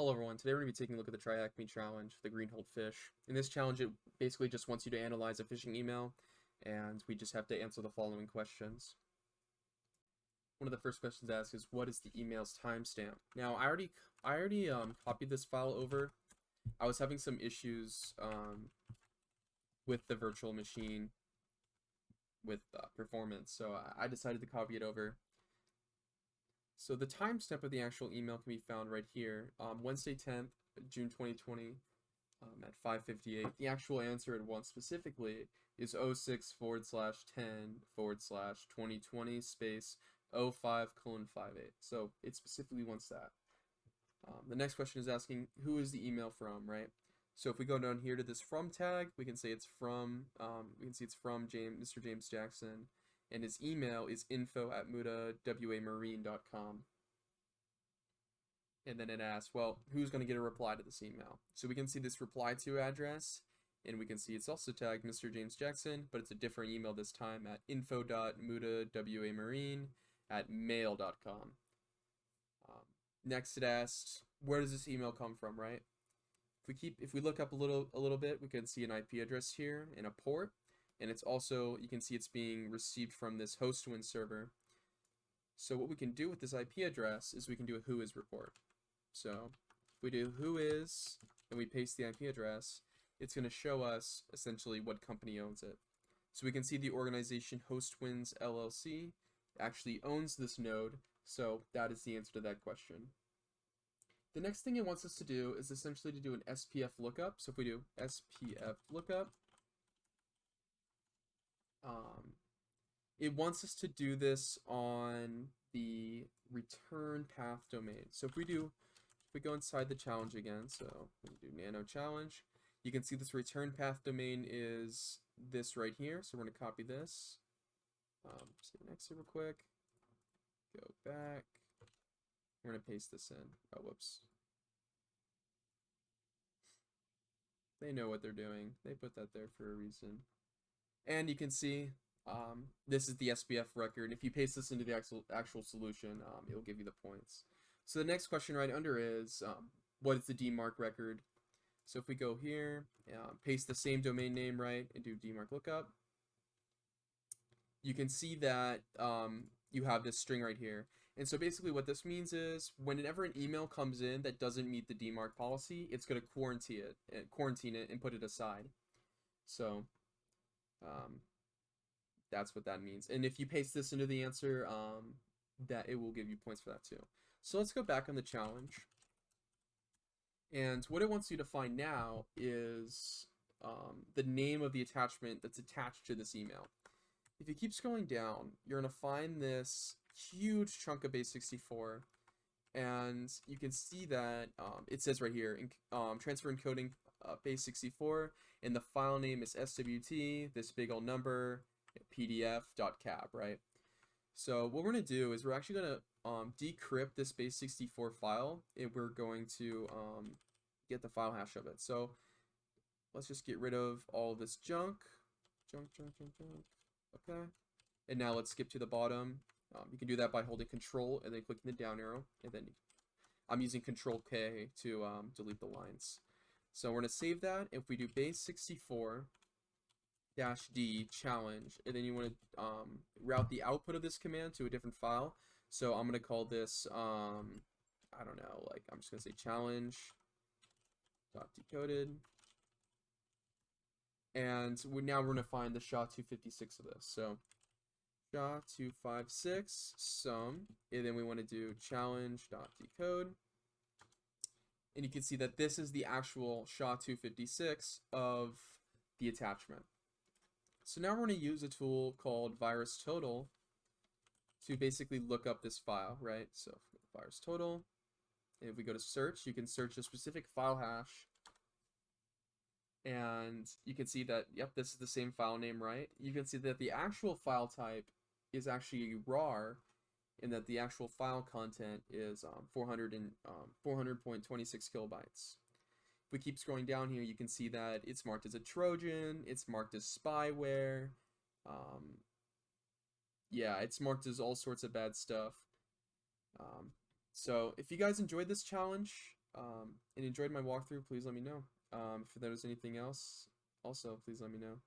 Hello everyone, today we're going to be taking a look at the TryHackMe challenge, the Greenholt Phish. In this challenge, it basically just wants you to analyze a phishing email, and we just have to answer the following questions. One of the first questions asked is, what is the email's timestamp? Now, I already copied this file over. I was having some issues with the virtual machine with performance, so I decided to copy it over. So the timestamp of the actual email can be found right here, Wednesday 10th, June 2020, at 5:58. The actual answer it wants specifically is 06/10/2020 space 05:58. So it specifically wants that. The next question is asking, who is the email from, right? So if we go down here to this from tag, we can say it's from, Mr. James Jackson. And his email is info@mudawamarine.com. And then it asks, well, who's going to get a reply to this email? So we can see this reply to address, and we can see it's also tagged Mr. James Jackson, but it's a different email this time at info.mudawamarine@mail.com. Next it asks, where does this email come from, right? If we look up a little bit, we can see an IP address here and a port. And it's also, you can see it's being received from this hostwin server. So what we can do with this IP address is we can do a whois report. So if we do whois and we paste the IP address, it's going to show us essentially what company owns it. So we can see the organization Hostwins LLC actually owns this node. So that is the answer to that question. The next thing it wants us to do is essentially to do an SPF lookup. So if we do SPF lookup, it wants us to do this on the return path domain. So if we go inside the challenge again, so we do nano challenge, you can see this return path domain is this right here. So we're going to copy this. Say next here real quick. Go back. We're going to paste this in. Oh, whoops. They know what they're doing. They put that there for a reason. And you can see this is the SPF record. If you paste this into the actual solution, it'll give you the points. So the next question right under is, what is the DMARC record? So if we go here, paste the same domain name, right, and do DMARC lookup, you can see that you have this string right here. And so basically what this means is whenever an email comes in that doesn't meet the DMARC policy, it's going to quarantine it and put it aside. So that's what that means. And if you paste this into the answer, that it will give you points for that too. So let's go back on the challenge. And what it wants you to find now is the name of the attachment that's attached to this email. If you keep scrolling down, you're going to find this huge chunk of base64. And you can see that it says right here, transfer encoding base64, and the file name is SWT, this big old number, pdf.cap, right? So what we're going to do is we're actually going to decrypt this base64 file, and we're going to get the file hash of it. So let's just get rid of all this junk. Okay. And now let's skip to the bottom. You can do that by holding Control and then clicking the down arrow, and then I'm using Control K to delete the lines. So we're going to save that. If we do base64-d challenge, and then you want to route the output of this command to a different file. So I'm going to call this, I don't know, like I'm just going to say challenge.decoded. And now we're going to find the SHA-256 of this. So SHA-256 sum, and then we want to do challenge.decode. And you can see that this is the actual SHA-256 of the attachment. So now we're going to use a tool called VirusTotal to basically look up this file, right? So VirusTotal, and if we go to search, you can search a specific file hash. And you can see that, yep, this is the same file name, right? You can see that the actual file type is actually RAR, and that the actual file content is 400.26 kilobytes. If we keep scrolling down here, you can see that it's marked as a Trojan, it's marked as spyware, yeah, it's marked as all sorts of bad stuff. So if you guys enjoyed this challenge, and enjoyed my walkthrough, please let me know. If there's anything else, also please let me know.